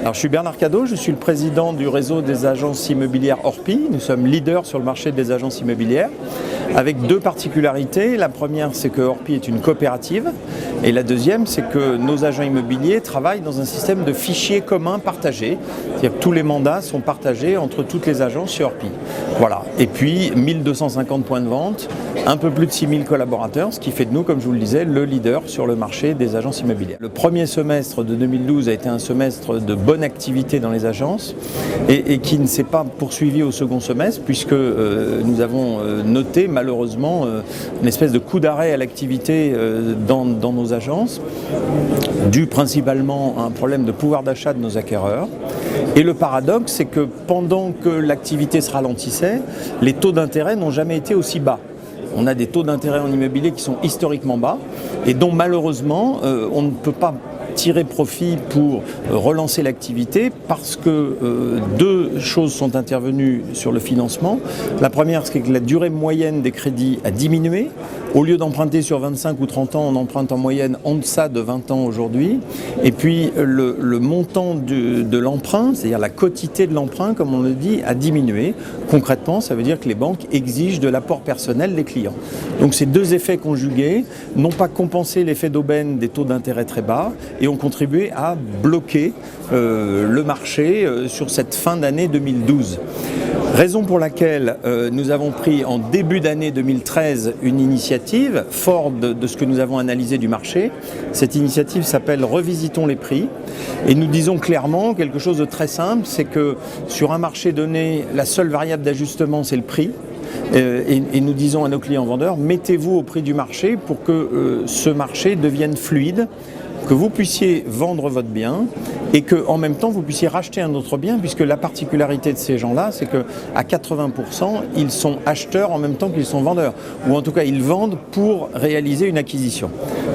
Alors, je suis Bernard Cadot, je suis le président du réseau des agences immobilières Orpi. Nous sommes leaders sur le marché des agences immobilières avec deux particularités. La première, c'est que Orpi est une coopérative et la deuxième, c'est que nos agents immobiliers travaillent dans un système de fichiers communs partagés. C'est-à-dire que tous les mandats sont partagés entre toutes les agences chez Orpi. Voilà. Et puis, 1250 points de vente, un peu plus de 6000 collaborateurs, ce qui fait de nous, comme je vous le disais, le leader sur le marché des agences immobilières. Le premier semestre de 2012 a été un semestre de bonne activité dans les agences et qui ne s'est pas poursuivi au second semestre puisque nous avons noté malheureusement une espèce de coup d'arrêt à l'activité dans nos agences, dû principalement à un problème de pouvoir d'achat de nos acquéreurs. Et le paradoxe, c'est que pendant que l'activité se ralentissait, les taux d'intérêt n'ont jamais été aussi bas. On a des taux d'intérêt en immobilier qui sont historiquement bas et dont malheureusement on ne peut pas tirer profit pour relancer l'activité parce que deux choses sont intervenues sur le financement. La première, c'est que la durée moyenne des crédits a diminué. Au lieu d'emprunter sur 25 ou 30 ans, on emprunte en moyenne en deçà de 20 ans aujourd'hui. Et puis le montant de l'emprunt, c'est-à-dire la quotité de l'emprunt, comme on le dit, a diminué. Concrètement, ça veut dire que les banques exigent de l'apport personnel des clients. Donc ces deux effets conjugués n'ont pas compensé l'effet d'aubaine des taux d'intérêt très bas et ont contribué à bloquer le marché sur cette fin d'année 2012. Raison pour laquelle nous avons pris en début d'année 2013 une initiative, fort de ce que nous avons analysé du marché. Cette initiative s'appelle « Revisitons les prix » et nous disons clairement quelque chose de très simple, c'est que sur un marché donné, la seule variable d'ajustement, c'est le prix. Et nous disons à nos clients vendeurs, mettez-vous au prix du marché pour que ce marché devienne fluide, que vous puissiez vendre votre bien et qu'en même temps vous puissiez racheter un autre bien, puisque la particularité de ces gens-là, c'est qu'à 80%, ils sont acheteurs en même temps qu'ils sont vendeurs, ou en tout cas ils vendent pour réaliser une acquisition.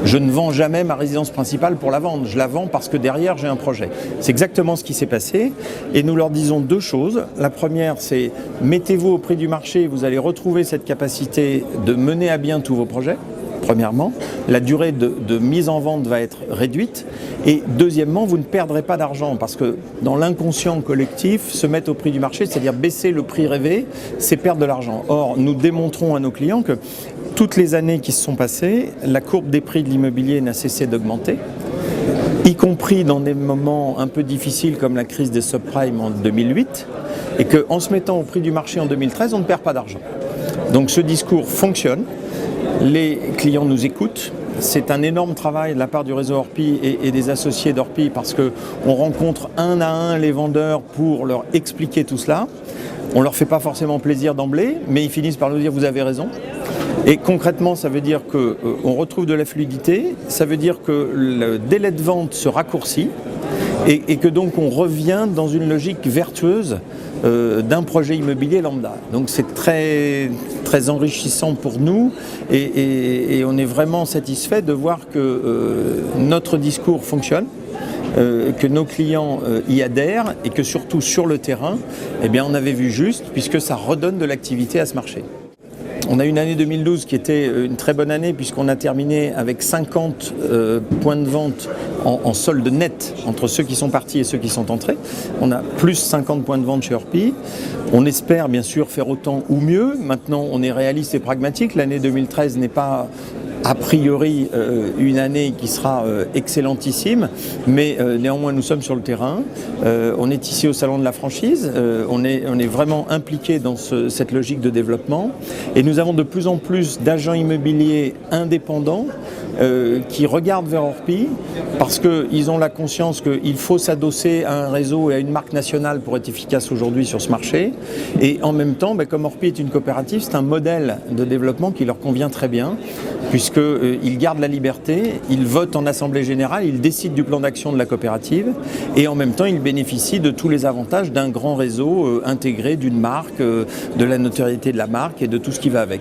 Je ne vends jamais ma résidence principale pour la vendre, je la vends parce que derrière j'ai un projet. C'est exactement ce qui s'est passé et nous leur disons deux choses. La première, c'est mettez-vous au prix du marché, vous allez retrouver cette capacité de mener à bien tous vos projets. Premièrement, la durée de mise en vente va être réduite et deuxièmement, vous ne perdrez pas d'argent parce que dans l'inconscient collectif, se mettre au prix du marché, c'est-à-dire baisser le prix rêvé, c'est perdre de l'argent. Or, nous démontrons à nos clients que toutes les années qui se sont passées, la courbe des prix de l'immobilier n'a cessé d'augmenter, y compris dans des moments un peu difficiles comme la crise des subprimes en 2008, et qu'en se mettant au prix du marché en 2013, on ne perd pas d'argent. Donc ce discours fonctionne. Les clients nous écoutent. C'est un énorme travail de la part du réseau Orpi et des associés d'Orpi parce qu'on rencontre un à un les vendeurs pour leur expliquer tout cela. On ne leur fait pas forcément plaisir d'emblée, mais ils finissent par nous dire « vous avez raison ». Et concrètement, ça veut dire qu'on retrouve de la fluidité, ça veut dire que le délai de vente se raccourcit et que donc on revient dans une logique vertueuse d'un projet immobilier lambda. Donc c'est très, très enrichissant pour nous et on est vraiment satisfait de voir que notre discours fonctionne, que nos clients y adhèrent et que surtout sur le terrain, eh bien, on avait vu juste puisque ça redonne de l'activité à ce marché. On a une année 2012 qui était une très bonne année puisqu'on a terminé avec 50 points de vente en solde net entre ceux qui sont partis et ceux qui sont entrés. On a plus 50 points de vente chez Orpi. On espère bien sûr faire autant ou mieux. Maintenant, on est réaliste et pragmatique. L'année 2013 n'est pas a priori une année qui sera excellentissime, mais néanmoins nous sommes sur le terrain, on est ici au Salon de la franchise, on est vraiment impliqué dans cette logique de développement et nous avons de plus en plus d'agents immobiliers indépendants qui regardent vers Orpi parce qu'ils ont la conscience qu'il faut s'adosser à un réseau et à une marque nationale pour être efficace aujourd'hui sur ce marché et en même temps, comme Orpi est une coopérative, c'est un modèle de développement qui leur convient très bien puisqu'ils gardent la liberté, ils votent en assemblée générale, ils décident du plan d'action de la coopérative et en même temps ils bénéficient de tous les avantages d'un grand réseau intégré d'une marque, de la notoriété de la marque et de tout ce qui va avec.